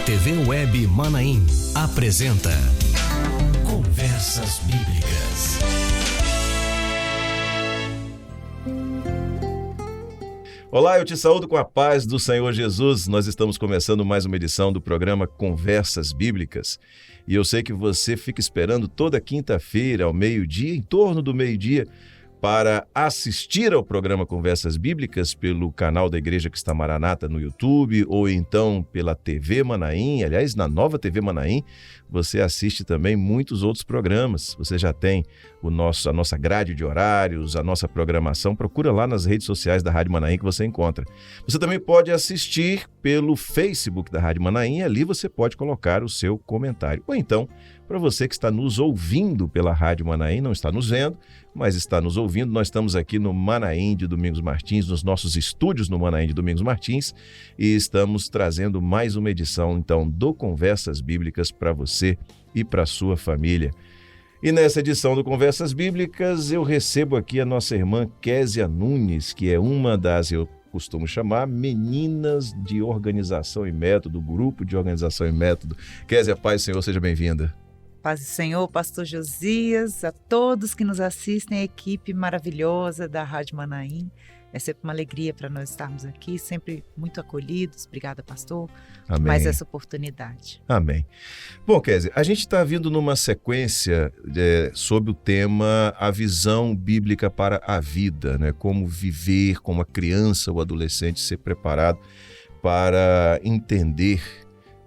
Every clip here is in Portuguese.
TV Web Manaim apresenta Conversas Bíblicas. Olá, eu te saúdo com a paz do Senhor Jesus. Nós estamos começando mais uma edição do programa Conversas Bíblicas. E eu sei que você fica esperando toda quinta-feira, ao meio-dia, em torno do meio-dia, para assistir ao programa Conversas Bíblicas pelo canal da Igreja Cristã Maranata no YouTube ou então pela TV Manaim. Aliás, na nova TV Manaim, você assiste também muitos outros programas. Você já tem a nossa grade de horários, a nossa programação. Procura lá nas redes sociais da Rádio Manaim que você encontra. Você também pode assistir pelo Facebook da Rádio Manaim. Ali você pode colocar o seu comentário. Ou então, para você que está nos ouvindo pela Rádio Manaim, não está nos vendo, mas está nos ouvindo, nós estamos aqui no Manaim de Domingos Martins, nos nossos estúdios no Manaim de Domingos Martins, e estamos trazendo mais uma edição, então, do Conversas Bíblicas para você e para a sua família. E nessa edição do Conversas Bíblicas, eu recebo aqui a nossa irmã Késia Nunes, que é uma das, eu costumo chamar, meninas de organização e método, grupo de organização e método. Késia, paz do Senhor, seja bem-vinda. Paz do Senhor, pastor Josias, a todos que nos assistem, a equipe maravilhosa da Rádio Manaim. É sempre uma alegria para nós estarmos aqui, sempre muito acolhidos. Obrigada, pastor, por mais essa oportunidade. Amém. Bom, Késia, a gente está vindo numa sequência sobre o tema a visão bíblica para a vida, né? Como viver, como a criança ou adolescente ser preparado para entender,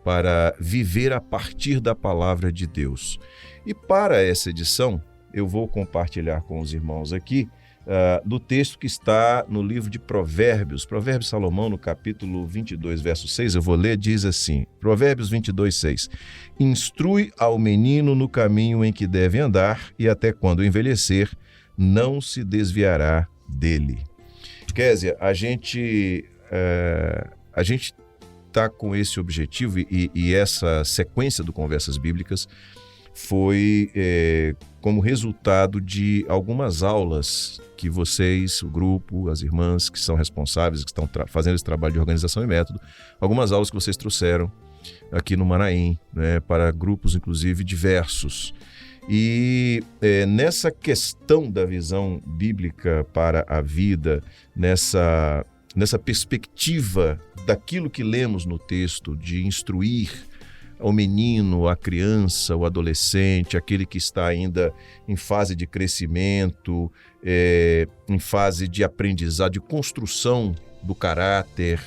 para viver a partir da palavra de Deus. E para essa edição, eu vou compartilhar com os irmãos aqui do texto que está no livro de Provérbios, Provérbios de Salomão, no capítulo 22, verso 6, eu vou ler, diz assim, Provérbios 22, 6, instrui ao menino no caminho em que deve andar e até quando envelhecer, não se desviará dele. Késia, a gente está com esse objetivo e essa sequência do Conversas Bíblicas foi como resultado de algumas aulas que vocês, o grupo, as irmãs que são responsáveis, que estão fazendo esse trabalho de organização e método, algumas aulas que vocês trouxeram aqui no Manaim, né, para grupos, inclusive, diversos. E nessa questão da visão bíblica para a vida, nessa perspectiva daquilo que lemos no texto, de instruir o menino, a criança, o adolescente, aquele que está ainda em fase de crescimento, em fase de aprendizado, de construção do caráter.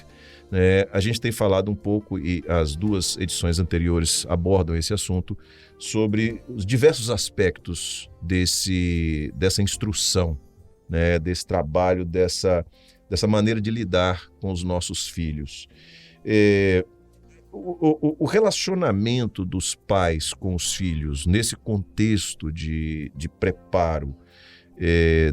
A gente tem falado um pouco, e as duas edições anteriores abordam esse assunto, sobre os diversos aspectos dessa instrução, né, desse trabalho, dessa maneira de lidar com os nossos filhos. O relacionamento dos pais com os filhos, nesse contexto de preparo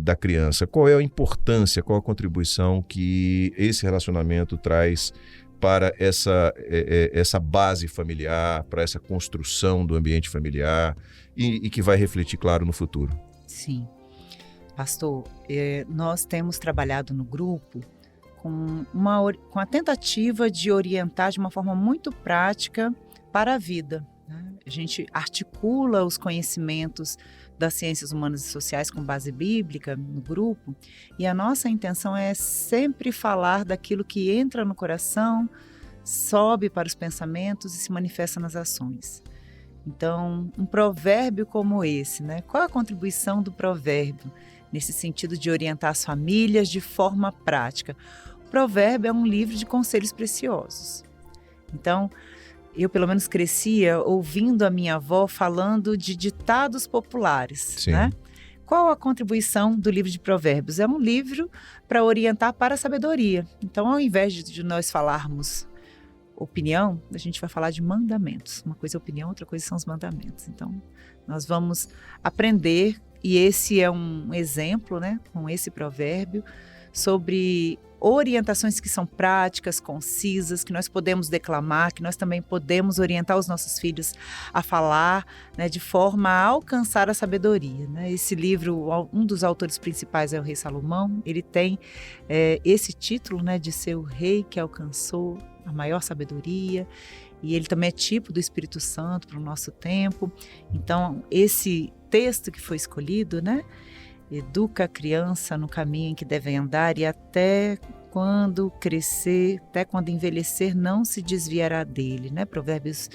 da criança, qual é a importância, qual a contribuição que esse relacionamento traz para essa base familiar, para essa construção do ambiente familiar e que vai refletir, claro, no futuro? Sim. Pastor, nós temos trabalhado no grupo com a tentativa de orientar de uma forma muito prática para a vida, né? A gente articula os conhecimentos das ciências humanas e sociais com base bíblica no grupo, e a nossa intenção é sempre falar daquilo que entra no coração, sobe para os pensamentos e se manifesta nas ações. Então, um provérbio como esse, né? Qual é a contribuição do provérbio nesse sentido de orientar as famílias de forma prática? O provérbio é um livro de conselhos preciosos. Então, eu pelo menos crescia ouvindo a minha avó falando de ditados populares, né? Qual a contribuição do livro de provérbios? É um livro para orientar para a sabedoria. Então, ao invés de nós falarmos opinião, a gente vai falar de mandamentos. Uma coisa é opinião, outra coisa são os mandamentos. Então, nós vamos aprender, e esse é um exemplo, né, com esse provérbio, sobre orientações que são práticas, concisas, que nós podemos declamar, que nós também podemos orientar os nossos filhos a falar, né, de forma a alcançar a sabedoria, né? Esse livro, um dos autores principais é o rei Salomão, ele tem esse título, né, de ser o rei que alcançou a maior sabedoria, e ele também é tipo do Espírito Santo para o nosso tempo. Então, esse texto que foi escolhido, né, educa a criança no caminho em que deve andar e até quando crescer, até quando envelhecer, não se desviará dele, né? Provérbios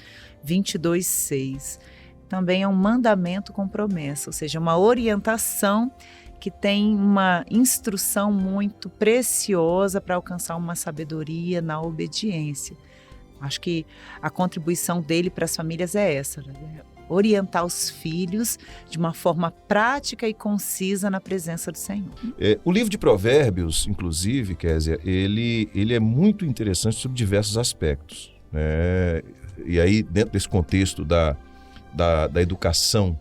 22:6. Também é um mandamento com promessa, ou seja, uma orientação que tem uma instrução muito preciosa para alcançar uma sabedoria na obediência. Acho que a contribuição dele para as famílias é essa, né? Orientar os filhos de uma forma prática e concisa na presença do Senhor. O livro de Provérbios, inclusive, Kézia, ele é muito interessante sobre diversos aspectos, né? E aí, dentro desse contexto da educação,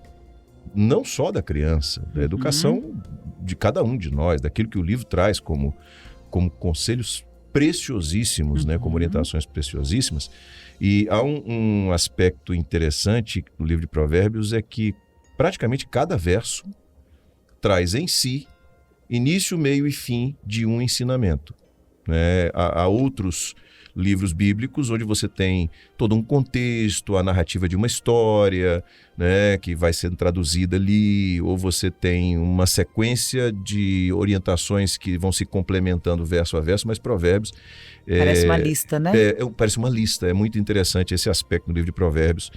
não só da criança, da educação de cada um de nós, daquilo que o livro traz como conselhos preciosíssimos, né? Como orientações preciosíssimas. E há um aspecto interessante no livro de Provérbios, é que praticamente cada verso traz em si início, meio e fim de um ensinamento, né? Há outros livros bíblicos onde você tem todo um contexto, a narrativa de uma história, né, que vai sendo traduzida ali, ou você tem uma sequência de orientações que vão se complementando verso a verso, mas Provérbios... Parece uma lista, né? Parece uma lista, é muito interessante esse aspecto no livro de Provérbios.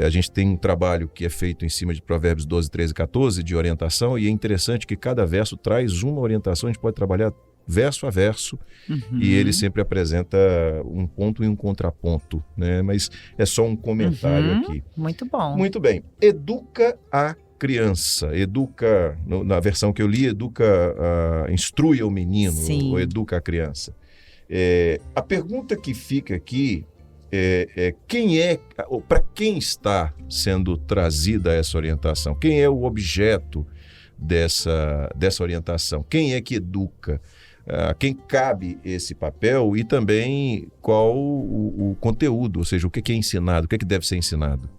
A gente tem um trabalho que é feito em cima de Provérbios 12, 13 e 14, de orientação, e é interessante que cada verso traz uma orientação, a gente pode trabalhar verso a verso, e ele sempre apresenta um ponto e um contraponto, né? Mas é só um comentário aqui. Muito bom. Muito bem. Educa a criança. Educa, na versão que eu li, instrui o menino, Sim. ou educa a criança. A pergunta que fica aqui para quem está sendo trazida essa orientação? Quem é o objeto dessa orientação? Quem é que educa? Quem cabe esse papel, e também qual o conteúdo, ou seja, o que é ensinado, o que deve ser ensinado.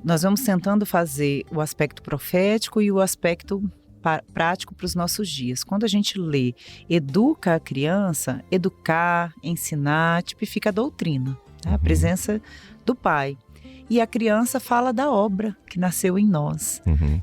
Nós vamos tentando fazer o aspecto profético e o aspecto prático para os nossos dias. Quando a gente lê educa a criança, educar, ensinar, tipifica a doutrina, tá? A presença do Pai. E a criança fala da obra que nasceu em nós.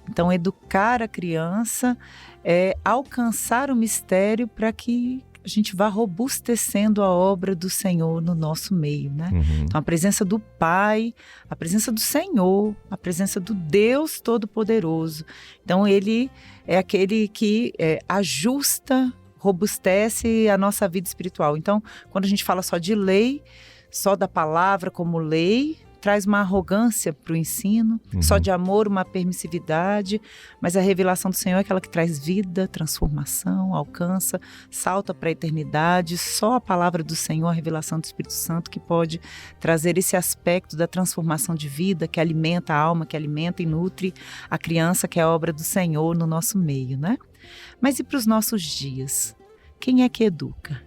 Então, educar a criança é alcançar o mistério para que a gente vá robustecendo a obra do Senhor no nosso meio, né? Então, a presença do Pai, a presença do Senhor, a presença do Deus Todo-Poderoso. Então, ele é aquele que ajusta, robustece a nossa vida espiritual. Então, quando a gente fala só de lei, só da palavra como lei, traz uma arrogância para o ensino, só de amor, uma permissividade, mas a revelação do Senhor é aquela que traz vida, transformação, alcança, salta para a eternidade. Só a palavra do Senhor, a revelação do Espírito Santo, que pode trazer esse aspecto da transformação de vida, que alimenta a alma, que alimenta e nutre a criança, que é a obra do Senhor no nosso meio, né? Mas e para os nossos dias? Quem é que educa?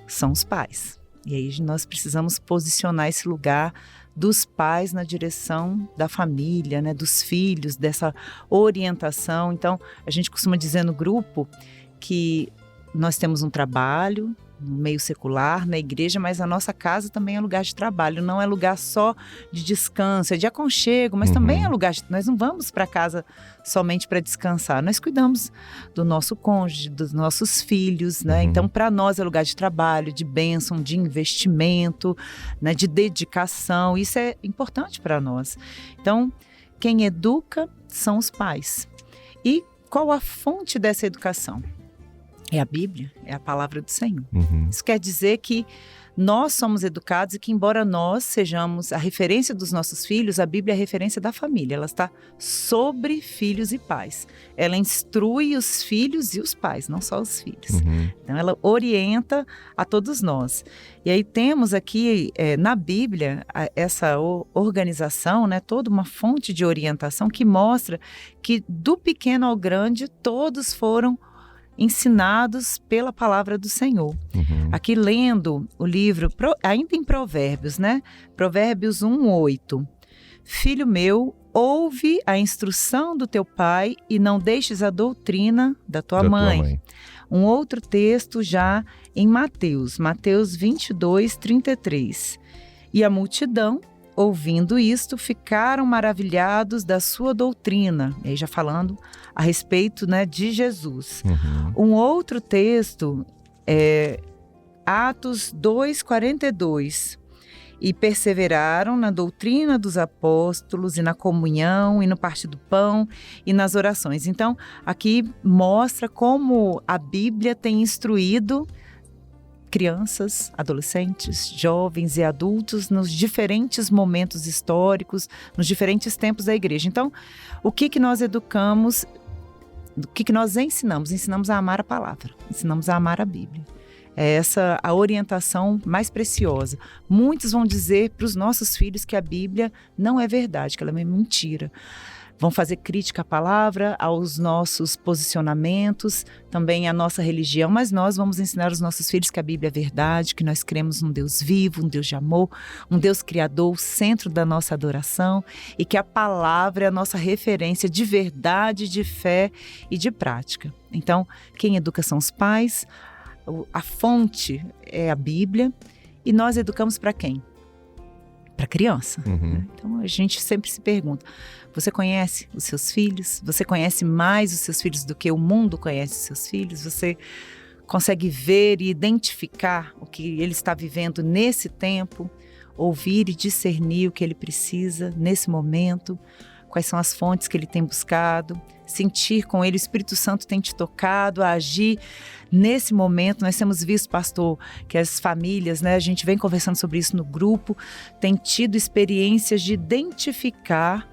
São os pais. E aí nós precisamos posicionar esse lugar dos pais na direção da família, né, dos filhos, dessa orientação. Então, a gente costuma dizer no grupo que nós temos um trabalho no meio secular, na igreja, mas a nossa casa também é lugar de trabalho, não é lugar só de descanso, é de aconchego, mas também é lugar de... Nós não vamos para casa somente para descansar, nós cuidamos do nosso cônjuge, dos nossos filhos, né? Então, para nós é lugar de trabalho, de bênção, de investimento, né? De dedicação, isso é importante para nós. Então, quem educa são os pais. E qual a fonte dessa educação? É a Bíblia, é a palavra do Senhor. Isso quer dizer que nós somos educados e que, embora nós sejamos a referência dos nossos filhos, a Bíblia é a referência da família. Ela está sobre filhos e pais. Ela instrui os filhos e os pais, não só os filhos. Então, ela orienta a todos nós. E aí temos aqui na Bíblia essa organização, né, toda uma fonte de orientação que mostra que do pequeno ao grande todos foram ensinados pela palavra do Senhor. Aqui lendo o livro, ainda em Provérbios, né? Provérbios 1:8. Filho meu, ouve a instrução do teu pai e não deixes a doutrina da tua mãe. Um outro texto já em Mateus 22:33. E a multidão, ouvindo isto, ficaram maravilhados da sua doutrina. E aí já falando a respeito, né, de Jesus. Um outro texto é Atos 2:42. E perseveraram na doutrina dos apóstolos e na comunhão e no partir do pão e nas orações. Então, aqui mostra como a Bíblia tem instruído crianças, adolescentes, jovens e adultos nos diferentes momentos históricos, nos diferentes tempos da igreja. Então, o que nós educamos, o que nós ensinamos? Ensinamos a amar a palavra, ensinamos a amar a Bíblia. É essa a orientação mais preciosa. Muitos vão dizer para os nossos filhos que a Bíblia não é verdade, que ela é mentira. Vão fazer crítica à palavra, aos nossos posicionamentos, também à nossa religião, mas nós vamos ensinar aos nossos filhos que a Bíblia é verdade, que nós cremos num Deus vivo, um Deus de amor, um Deus criador, o centro da nossa adoração, e que a palavra é a nossa referência de verdade, de fé e de prática. Então, quem educa são os pais, a fonte é a Bíblia, e nós educamos para quem? Para a criança. Né? Então a gente sempre se pergunta, você conhece os seus filhos? Você conhece mais os seus filhos do que o mundo conhece os seus filhos? Você consegue ver e identificar o que ele está vivendo nesse tempo? Ouvir e discernir o que ele precisa nesse momento? Quais são as fontes que ele tem buscado? Sentir com ele, o Espírito Santo tem te tocado a agir nesse momento. Nós temos visto, pastor, que as famílias, né, a gente vem conversando sobre isso no grupo, tem tido experiências de identificar,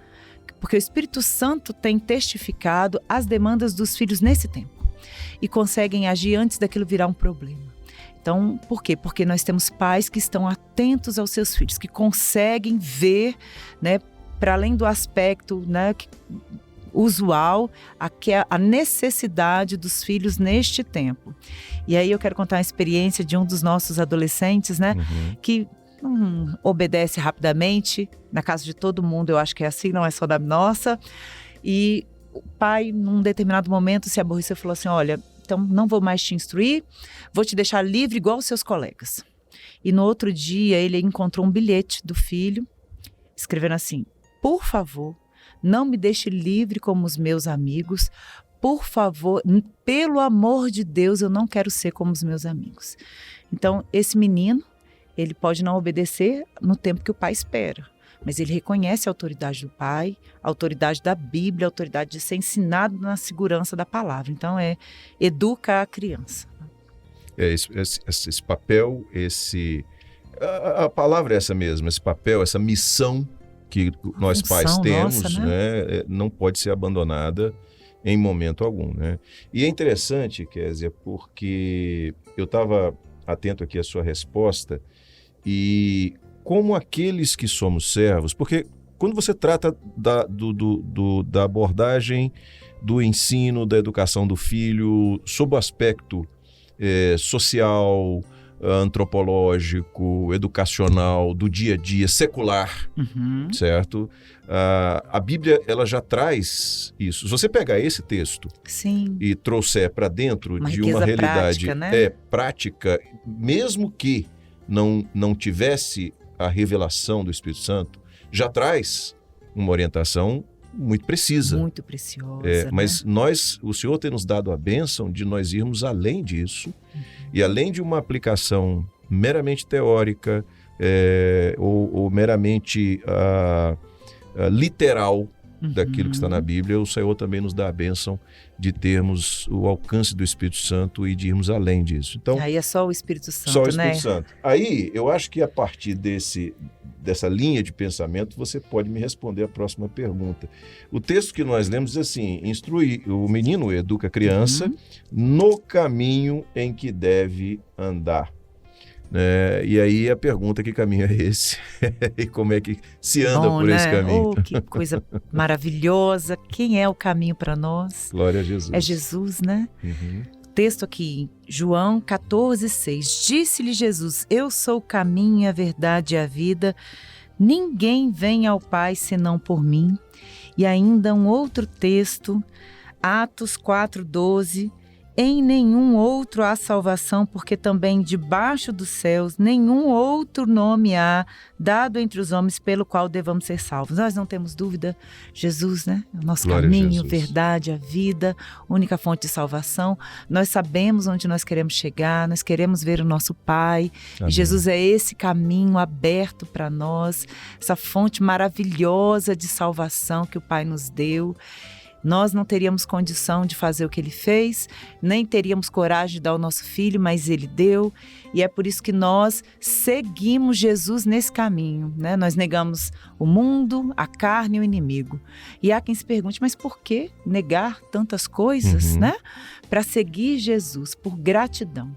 porque o Espírito Santo tem testificado as demandas dos filhos nesse tempo e conseguem agir antes daquilo virar um problema. Então, por quê? Porque nós temos pais que estão atentos aos seus filhos, que conseguem ver, né, para além do aspecto, né, usual, a necessidade dos filhos neste tempo. E aí eu quero contar a experiência de um dos nossos adolescentes, né, que não obedece rapidamente, na casa de todo mundo, eu acho que é assim, não é só da nossa, e o pai, num determinado momento, se aborreceu e falou assim, olha, então não vou mais te instruir, vou te deixar livre igual os seus colegas. E no outro dia, ele encontrou um bilhete do filho, escrevendo assim, por favor, não me deixe livre como os meus amigos. Por favor, pelo amor de Deus, eu não quero ser como os meus amigos. Então, esse menino, ele pode não obedecer no tempo que o pai espera. Mas ele reconhece a autoridade do pai, a autoridade da Bíblia, a autoridade de ser ensinado na segurança da palavra. Então, educa a criança. Esse papel, a palavra é essa mesmo, esse papel, essa missão que nós pais temos, nossa, né, não pode ser abandonada em momento algum, né? E é interessante, Kézia, porque eu estava atento aqui à sua resposta e como aqueles que somos servos, porque quando você trata da abordagem do ensino, da educação do filho, sob o aspecto social, antropológico, educacional, do dia a dia, secular, certo? A Bíblia, ela já traz isso. Se você pegar esse texto e trouxer para dentro de uma realidade prática, né? Prática, mesmo que não tivesse a revelação do Espírito Santo, já traz uma orientação muito precisa. Muito preciosa. Mas o Senhor tem nos dado a bênção de nós irmos além disso, e além de uma aplicação meramente teórica ou meramente literal daquilo que está na Bíblia, o Senhor também nos dá a bênção de termos o alcance do Espírito Santo e de irmos além disso. Então, aí é só o Espírito Santo, só o Espírito Santo. Aí, eu acho que a partir dessa linha de pensamento, você pode me responder a próxima pergunta. O texto que nós lemos diz assim, o menino educa a criança no caminho em que deve andar. E aí a pergunta, que caminho é esse? E como é que se anda por esse caminho? Oh, que coisa maravilhosa! Quem é o caminho para nós? Glória a Jesus. É Jesus, né? texto aqui, João 14:6. Disse-lhe Jesus: eu sou o caminho, a verdade e a vida. Ninguém vem ao Pai senão por mim. E ainda um outro texto, Atos 4:12. Em nenhum outro há salvação, porque também debaixo dos céus nenhum outro nome há dado entre os homens pelo qual devamos ser salvos. Nós não temos dúvida, Jesus, né? O nosso Glória caminho, verdade, a vida, única fonte de salvação. Nós sabemos onde nós queremos chegar, nós queremos ver o nosso Pai. Amém. E Jesus é esse caminho aberto para nós, essa fonte maravilhosa de salvação que o Pai nos deu. Nós não teríamos condição de fazer o que ele fez, nem teríamos coragem de dar ao nosso filho, mas ele deu. E é por isso que nós seguimos Jesus nesse caminho, né? Nós negamos o mundo, a carne e o inimigo. E há quem se pergunte, mas por que negar tantas coisas, né? Para seguir Jesus, por gratidão.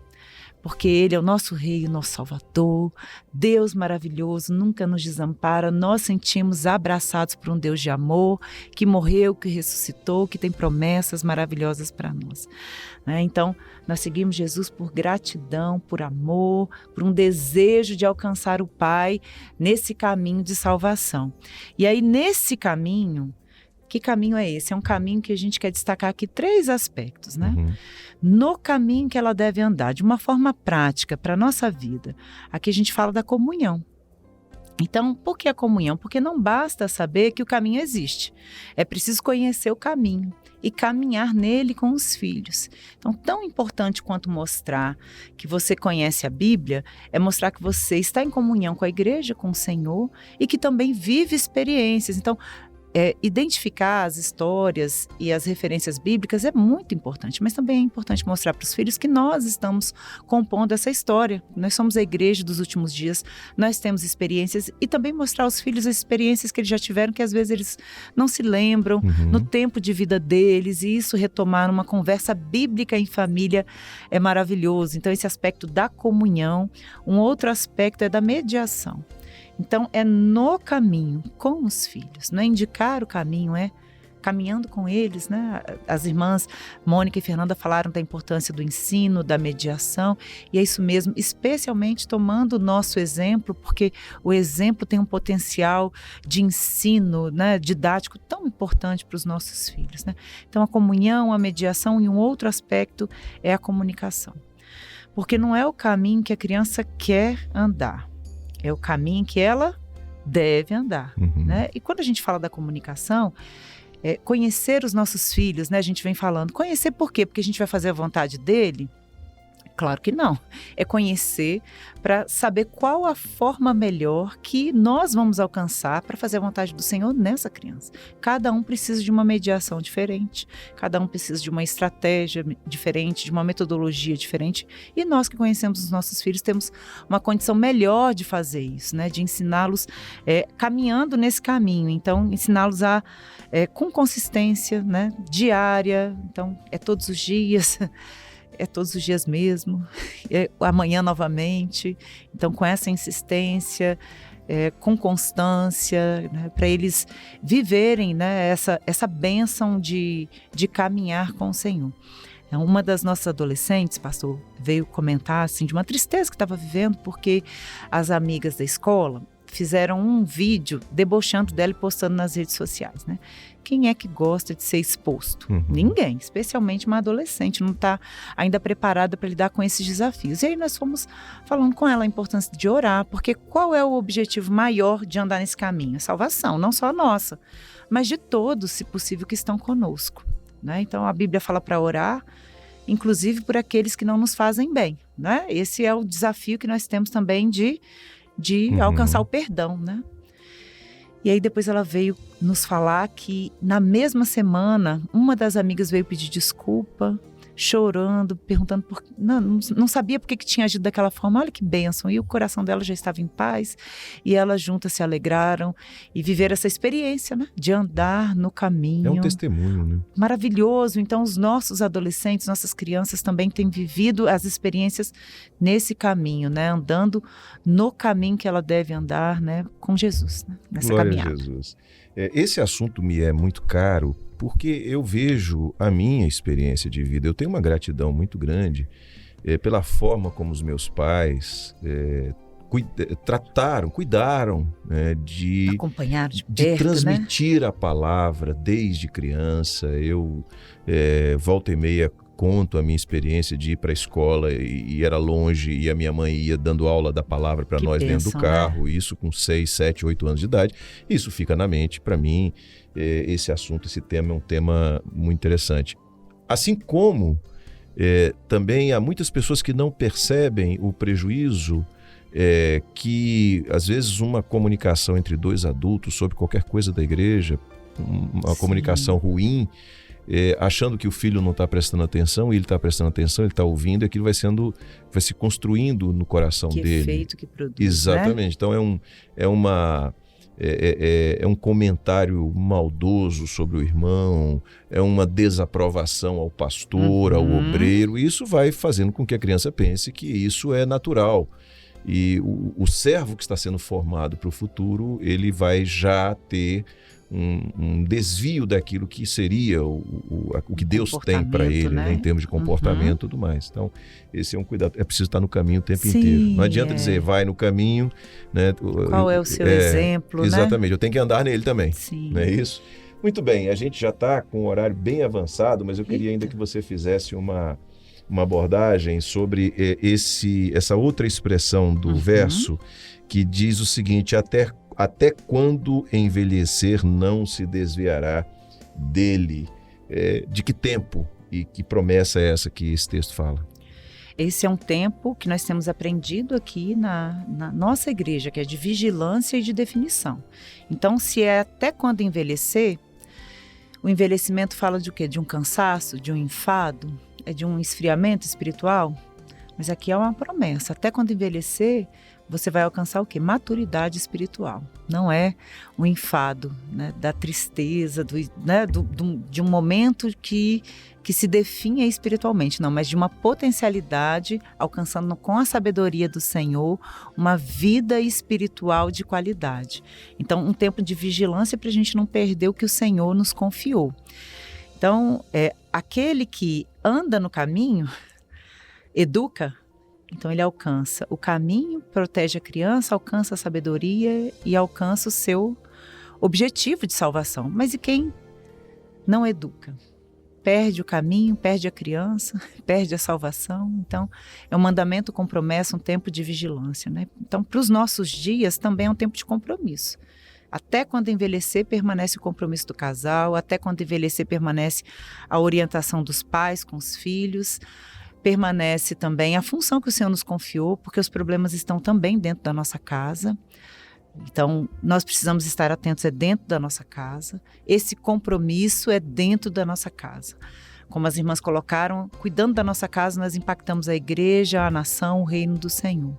Porque Ele é o nosso Rei, o nosso Salvador, Deus maravilhoso, nunca nos desampara. Nós sentimos abraçados por um Deus de amor, que morreu, que ressuscitou, que tem promessas maravilhosas para nós. Então, nós seguimos Jesus por gratidão, por amor, por um desejo de alcançar o Pai nesse caminho de salvação. E aí, nesse caminho, que caminho é esse? É um caminho que a gente quer destacar aqui 3 aspectos, né? No caminho que ela deve andar, de uma forma prática para a nossa vida. Aqui a gente fala da comunhão. Então, por que a comunhão? Porque não basta saber que o caminho existe. É preciso conhecer o caminho e caminhar nele com os filhos. Então, tão importante quanto mostrar que você conhece a Bíblia, é mostrar que você está em comunhão com a igreja, com o Senhor, e que também vive experiências. Então, identificar as histórias e as referências bíblicas é muito importante, mas também é importante mostrar para os filhos que nós estamos compondo essa história. Nós somos a igreja dos últimos dias, nós temos experiências, e também mostrar aos filhos as experiências que eles já tiveram, que às vezes eles não se lembram no tempo de vida deles, e isso retomar uma conversa bíblica em família é maravilhoso. Então, esse aspecto da comunhão. Um outro aspecto é da mediação. Então, é no caminho com os filhos, não é indicar o caminho, é caminhando com eles, né? As irmãs Mônica e Fernanda falaram da importância do ensino, da mediação, e é isso mesmo, especialmente tomando o nosso exemplo, porque o exemplo tem um potencial de ensino, né, didático tão importante para os nossos filhos, né? Então, a comunhão, a mediação, e um outro aspecto é a comunicação. Porque não é o caminho que a criança quer andar, é o caminho que ela deve andar, né? E quando a gente fala da comunicação, conhecer os nossos filhos, né? A gente vem falando, conhecer por quê? Porque a gente vai fazer a vontade dele? Claro que não. É conhecer para saber qual a forma melhor que nós vamos alcançar para fazer a vontade do Senhor nessa criança. Cada um precisa de uma mediação diferente, cada um precisa de uma estratégia diferente, de uma metodologia diferente, e nós que conhecemos os nossos filhos temos uma condição melhor de fazer isso, né? De ensiná-los caminhando nesse caminho. Então, ensiná-los com consistência, né? Diária, então é todos os dias. É todos os dias mesmo, amanhã novamente. Então, com essa insistência, com constância, né, para eles viverem, né, essa bênção de caminhar com o Senhor. Uma das nossas adolescentes, pastor, veio comentar assim, de uma tristeza que estava vivendo, porque as amigas da escola fizeram um vídeo debochando dela e postando nas redes sociais, né? Quem é que gosta de ser exposto? Ninguém, especialmente uma adolescente, não está ainda preparada para lidar com esses desafios. E aí nós fomos falando com ela a importância de orar, porque qual é o objetivo maior de andar nesse caminho? A salvação, não só a nossa, mas de todos, se possível, que estão conosco, né? Então a Bíblia fala para orar, inclusive por aqueles que não nos fazem bem, né? Esse é o desafio que nós temos também de alcançar o perdão, né? E aí depois ela veio nos falar que na mesma semana, uma das amigas veio pedir desculpa, chorando, perguntando não sabia por que tinha agido daquela forma. Olha que bênção, e o coração dela já estava em paz, e elas juntas se alegraram e viveram essa experiência, né, de andar no caminho. É um testemunho, né? Maravilhoso. Então os nossos adolescentes, nossas crianças também têm vivido as experiências nesse caminho, né, andando no caminho que ela deve andar, né, com Jesus, né, nessa Glória caminhada. a Jesus. Esse assunto me é muito caro, porque eu vejo a minha experiência de vida. Eu tenho uma gratidão muito grande pela forma como os meus pais cuidaram, né, Acompanhar de de perto, transmitir a palavra desde criança. Eu, volta e meia, conto a minha experiência de ir para a escola e era longe, e a minha mãe ia dando aula da palavra para nós dentro do carro, né? Isso com 6, 7, 8 anos de idade. Isso fica na mente. Para mim, esse assunto, esse tema é um tema muito interessante. Assim como também há muitas pessoas que não percebem o prejuízo que, às vezes, uma comunicação entre dois adultos sobre qualquer coisa da igreja, uma comunicação ruim, achando que o filho não está prestando atenção, e ele está prestando atenção, ele está ouvindo, e aquilo vai se construindo no coração dele. Que efeito que produz, exatamente, né? Então é um comentário maldoso sobre o irmão, é uma desaprovação ao pastor, ao obreiro, e isso vai fazendo com que a criança pense que isso é natural. E o servo que está sendo formado para o futuro, ele vai já ter um desvio daquilo que seria o que Deus tem para ele, né? Em termos de comportamento e tudo mais. Então, esse é um cuidado. É preciso estar no caminho o tempo inteiro. Não adianta dizer, vai no caminho, né? Qual é o seu exemplo, exatamente, né? eu tenho que andar nele também. Sim. Não é isso? Muito bem, a gente já está com o horário bem avançado, mas eu queria ainda que você fizesse uma abordagem sobre essa outra expressão do verso, que diz o seguinte: até quando envelhecer não se desviará dele. De que tempo e que promessa é essa que esse texto fala? Esse é um tempo que nós temos aprendido aqui na nossa igreja, que é de vigilância e de definição. Então, se é até quando envelhecer, o envelhecimento fala de o quê? De um cansaço, de um enfado, de um esfriamento espiritual? Mas aqui é uma promessa. Até quando envelhecer, você vai alcançar o quê? Maturidade espiritual. Não é um enfado, né, da tristeza, de um momento que se definha espiritualmente, não, mas de uma potencialidade, alcançando com a sabedoria do Senhor uma vida espiritual de qualidade. Então, um tempo de vigilância para a gente não perder o que o Senhor nos confiou. Então, aquele que anda no caminho, educa, então ele alcança o caminho, protege a criança, alcança a sabedoria e alcança o seu objetivo de salvação. Mas e quem não educa? Perde o caminho, perde a criança, perde a salvação. Então, é um mandamento com promessa, um tempo de vigilância, né? Então, para os nossos dias, também é um tempo de compromisso. Até quando envelhecer, permanece o compromisso do casal, até quando envelhecer, permanece a orientação dos pais com os filhos, permanece também a função que o Senhor nos confiou, porque os problemas estão também dentro da nossa casa. Então, nós precisamos estar atentos, dentro da nossa casa. Esse compromisso é dentro da nossa casa. Como as irmãs colocaram, cuidando da nossa casa, nós impactamos a igreja, a nação, o reino do Senhor.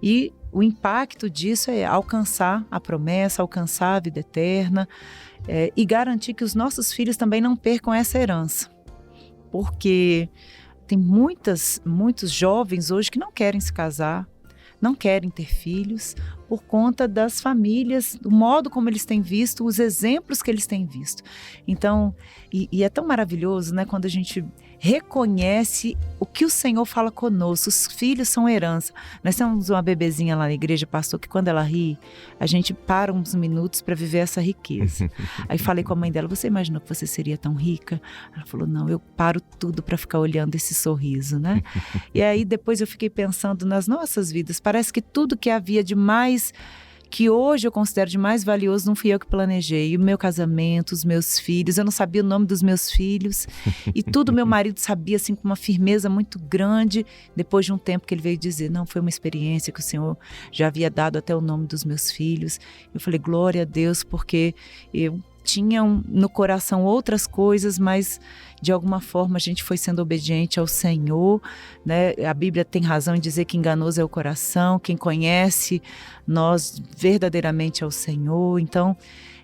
E o impacto disso é alcançar a promessa, alcançar a vida eterna, e garantir que os nossos filhos também não percam essa herança. Porque tem muitos jovens hoje que não querem se casar, não querem ter filhos, por conta das famílias, do modo como eles têm visto, os exemplos que eles têm visto. Então, e é tão maravilhoso, né, quando a gente reconhece o que o Senhor fala conosco. Os filhos são herança. Nós temos uma bebezinha lá na igreja, pastor, que quando ela ri, a gente para uns minutos para viver essa riqueza. Aí falei com a mãe dela: você imaginou que você seria tão rica? Ela falou: não, eu paro tudo para ficar olhando esse sorriso, né? E aí depois eu fiquei pensando nas nossas vidas. Parece que tudo que havia de mais, que hoje eu considero de mais valioso, não fui eu que planejei. O meu casamento, os meus filhos, eu não sabia o nome dos meus filhos, e tudo meu marido sabia, assim, com uma firmeza muito grande. Depois de um tempo que ele veio dizer: não, foi uma experiência que o Senhor já havia dado até o nome dos meus filhos. Eu falei: glória a Deus, porque eu tinha no coração outras coisas, mas de alguma forma a gente foi sendo obediente ao Senhor, né? A Bíblia tem razão em dizer que enganoso é o coração, quem conhece nós verdadeiramente é o Senhor. Então,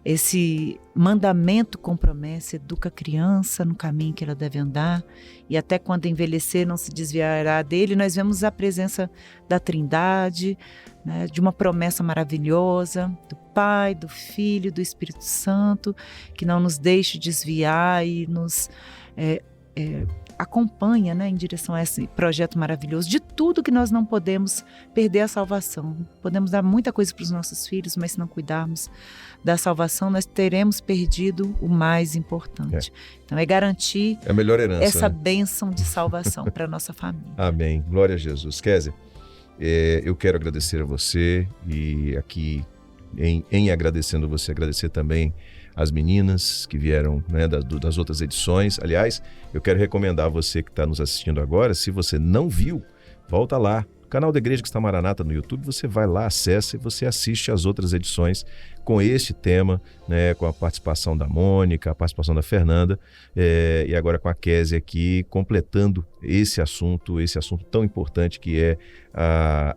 esse mandamento com promessa: educa a criança no caminho que ela deve andar, e até quando envelhecer não se desviará dele. Nós vemos a presença da Trindade, né, de uma promessa maravilhosa, do Pai, do Filho, do Espírito Santo, que não nos deixe desviar e nos acompanha, né, em direção a esse projeto maravilhoso. De tudo que nós não podemos perder a salvação. Podemos dar muita coisa para os nossos filhos, mas se não cuidarmos da salvação, nós teremos perdido o mais importante. Então é garantir a melhor herança, essa, né, bênção de salvação para a nossa família. Amém. Glória a Jesus. Kézia, eu quero agradecer a você, e aqui em agradecendo você, agradecer também as meninas que vieram, né, das outras edições. Aliás, eu quero recomendar a você que está nos assistindo agora, se você não viu, volta lá. O canal da Igreja Cristã Maranata no YouTube, você vai lá, acessa e você assiste as outras edições com este tema, né, com a participação da Mônica, a participação da Fernanda, e agora com a Kézia aqui, completando esse assunto tão importante que é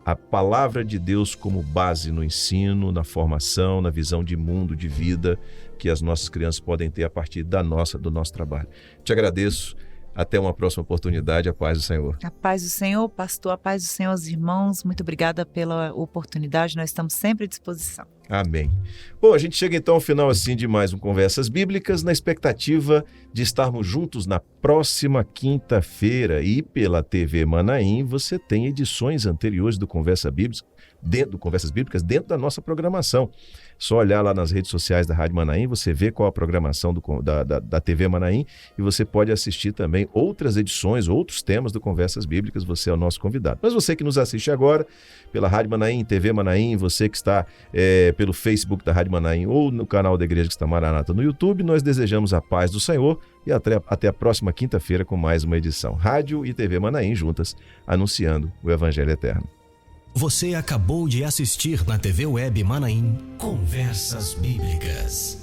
a palavra de Deus como base no ensino, na formação, na visão de mundo, de vida, que as nossas crianças podem ter a partir do nosso trabalho. Te agradeço. Até uma próxima oportunidade. A paz do Senhor. A paz do Senhor, pastor. A paz do Senhor aos irmãos. Muito obrigada pela oportunidade. Nós estamos sempre à disposição. Amém. Bom, a gente chega então ao final assim de mais um Conversas Bíblicas, na expectativa de estarmos juntos na próxima quinta-feira. E pela TV Manaim você tem edições anteriores do Conversas Bíblicas dentro da nossa programação. Só olhar lá nas redes sociais da Rádio Manaim, você vê qual a programação da TV Manaim, e você pode assistir também outras edições, outros temas do Conversas Bíblicas. Você é o nosso convidado. Mas você que nos assiste agora pela Rádio Manaim, TV Manaim, você que está pelo Facebook da Rádio Manaim ou no canal da Igreja Cristã Maranata no YouTube, nós desejamos a paz do Senhor e até a próxima quinta-feira com mais uma edição. Rádio e TV Manaim juntas, anunciando o Evangelho Eterno. Você acabou de assistir na TV Web Manaim Conversas Bíblicas.